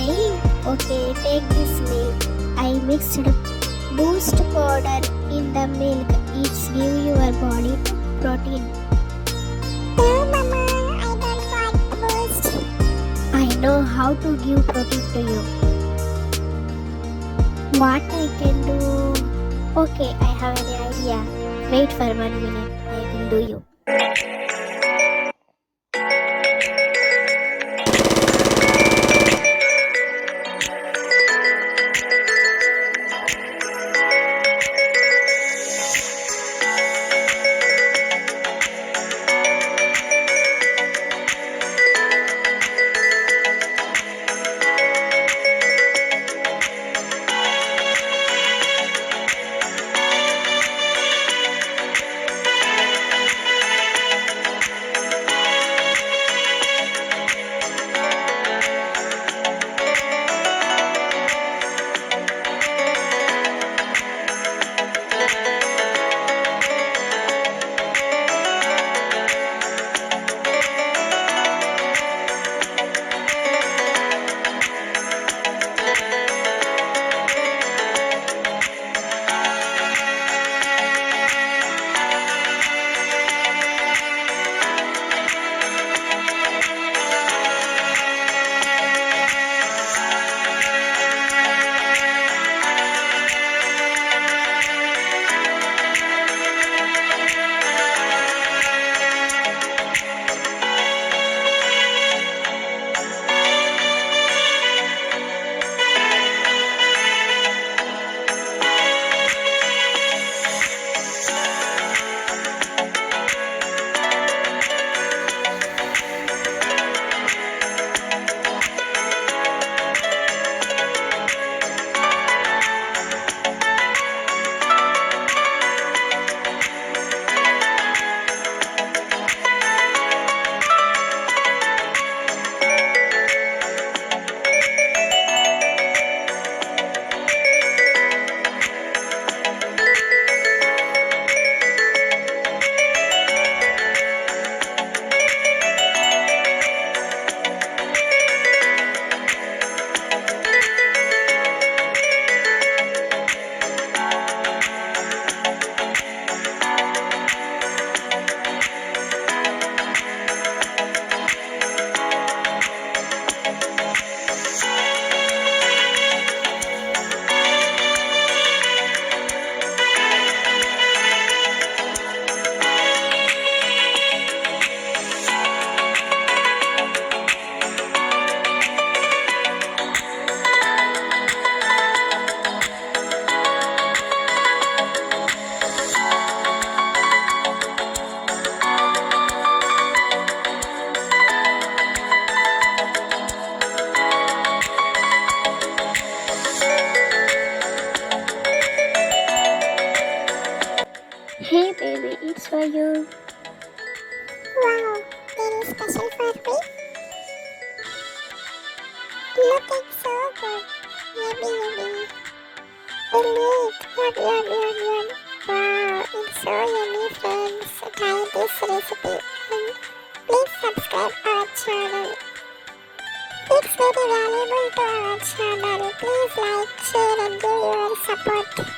smiling? Okay, take this milk. I mixed boost powder in the milk. It's give your body protein. No, Mama, I don't want boost. I know how to give protein to you. What I can do? Okay, I have an idea. Wait for 1 minute. I will do you. Hey baby, it's for you. Wow, very special for me. Looking so good. Yummy, yummy. Really, yum, yum, yum, yum. Wow, it's so yummy, friends. Try this recipe and please subscribe our channel. It's very valuable to our channel. Please like, share and give your support.